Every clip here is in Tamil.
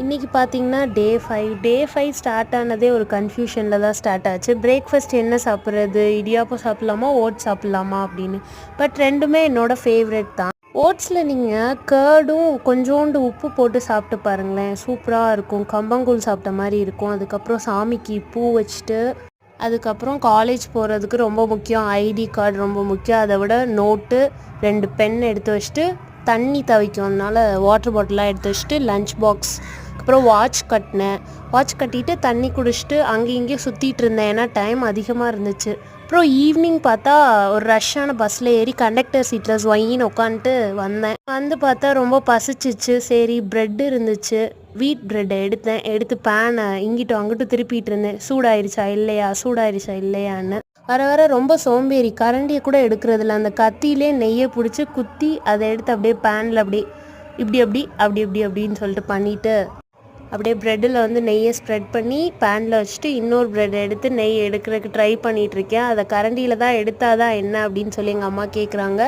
இன்றைக்கி பார்த்தீங்கன்னா டே 5 ஸ்டார்ட் ஆனதே ஒரு கன்ஃபியூஷனில் தான் ஸ்டார்ட் ஆச்சு. பிரேக்ஃபாஸ்ட் என்ன சாப்பிட்றது, இடியாப்பம் சாப்பிட்லாமா ஓட்ஸ் சாப்பிட்லாமா அப்படின்னு. பட் ரெண்டுமே என்னோடய ஃபேவரெட் தான். ஓட்ஸில் நீங்கள் கர்டும் கொஞ்சோண்டு உப்பு போட்டு சாப்பிட்டு பாருங்களேன், சூப்பராக இருக்கும். கம்பங்கூழ் சாப்பிட்ட மாதிரி இருக்கும். அதுக்கப்புறம் சாமிக்கு பூ வச்சுட்டு அதுக்கப்புறம் காலேஜ் போகிறதுக்கு ரொம்ப முக்கியம், ஐடி கார்டு ரொம்ப முக்கியம். அதை விட நோட்டு 2 பென் எடுத்து வச்சுட்டு தண்ணி தவிக்கும், அதனால வாட்டர் பாட்டிலாக எடுத்து வச்சுட்டு லஞ்ச் பாக்ஸ், அப்புறம் வாட்ச் கட்டிட்டு தண்ணி குடிச்சிட்டு அங்கேயும் இங்கேயும் சுற்றிட்டு இருந்தேன். ஏன்னா டைம் அதிகமாக இருந்துச்சு. அப்புறம் ஈவினிங் பார்த்தா ஒரு ரஷ்ஷான பஸ்ஸில் ஏறி கண்டக்டர் சீட்டில் ஸ்வைன்னு உட்காந்துட்டு வந்து பார்த்தா ரொம்ப பசிச்சிச்சு. சரி ப்ரெட் இருந்துச்சு, வீட் ப்ரெட்டை எடுத்து பேனை இங்கிட்டு அங்கிட்டு திருப்பிட்டு இருந்தேன். சூடாயிருச்சா இல்லையான்னு. வர வர ரொம்ப சோம்பேறி, கரண்டியை கூட எடுக்கிறதில்ல. அந்த கத்தியிலே நெய்யை பிடிச்சி குத்தி அதை எடுத்து அப்படியே பேனில் அப்படியே அப்படின்னு சொல்லிட்டு பண்ணிவிட்டு அப்படியே ப்ரெட்டில் வந்து நெய்யை ஸ்ப்ரெட் பண்ணி பேனில் வச்சுட்டு இன்னொரு ப்ரெட் எடுத்து நெய் எடுக்கிறதுக்கு ட்ரை பண்ணிகிட்ருக்கேன். அதை கரண்டியில் தான் எடுத்தால் தான் என்ன அப்படின்னு சொல்லி எங்கள் அம்மா கேட்குறாங்க.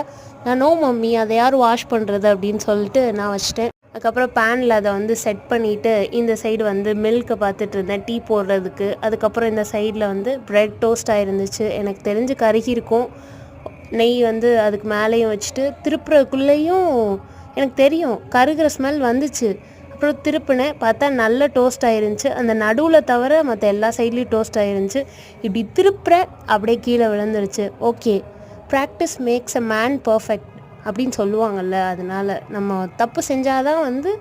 நான் நோ மம்மி, அதை யார் வாஷ் பண்ணுறது அப்படின்னு சொல்லிட்டு நான் வச்சிட்டேன். அதுக்கப்புறம் பேனில் அதை வந்து செட் பண்ணிவிட்டு இந்த சைடு வந்து மில்க்கை பார்த்துட்டு இருந்தேன் டீ போடுறதுக்கு. அதுக்கப்புறம் இந்த சைடில் வந்து ப்ரெட் டோஸ்ட் ஆகிருந்துச்சு. எனக்கு தெரிஞ்சு கருகிருக்கும். நெய் வந்து அதுக்கு மேலேயும் வச்சுட்டு திருப்புறக்குள்ளேயும் எனக்கு தெரியும் கருகிற ஸ்மெல் வந்துச்சு. அப்புறம் திருப்பினேன், பார்த்தா நல்ல டோஸ்ட் ஆயிருந்துச்சு. அந்த நடுவில் தவிர மற்ற எல்லா சைட்லேயும் டோஸ்ட் ஆயிருந்துச்சு. இப்படி திருப்புறேன், அப்படியே கீழே விழுந்துருச்சு. Okay, practice makes a man perfect அப்படின்னு சொல்லுவாங்கள்ல, அதனால் நம்ம தப்பு செஞ்சால் தான் வந்து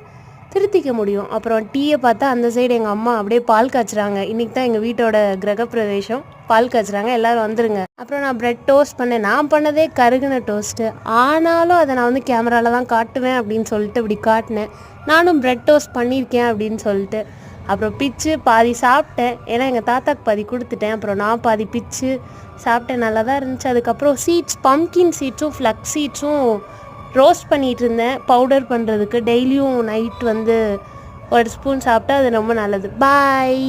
திருத்திக்க முடியும். அப்புறம் டீயை பார்த்தா அந்த சைடு எங்கள் அம்மா அப்படியே பால் காய்ச்சுறாங்க. இன்றைக்கி தான் எங்கள் வீட்டோட கிரகப்பிரவேசம், பால் காய்ச்சுறாங்க, எல்லோரும் வந்துருங்க. அப்புறம் நான் ப்ரெட் டோஸ்ட் பண்ணேன். நான் பண்ணதே கருகின டோஸ்ட்டு, ஆனாலும் அதை நான் வந்து கேமராவில் தான் காட்டுவேன் அப்படின்னு சொல்லிட்டு இப்படி காட்டினேன். நானும் ப்ரெட் டோஸ்ட் பண்ணியிருக்கேன் அப்படின்னு சொல்லிட்டு. அப்புறம் பிச்சு பாதி சாப்பிட்டேன், ஏன்னா எங்கள் தாத்தாக்கு பாதி கொடுத்துட்டேன். அப்புறம் நான் பாதி பிச்சு சாப்பிட்டேன், நல்லா தான் இருந்துச்சு. அதுக்கப்புறம் சீட்ஸ், பம்கின் சீட்ஸும் ஃப்ளக்ஸ் சீட்ஸும் ரோஸ்ட் பண்ணிகிட்டு இருந்தேன் பவுடர் பண்ணுறதுக்கு. டெய்லியும் நைட் வந்து ஒரு ஸ்பூன் சாப்பிட்டா அது ரொம்ப நல்லது. பாய்.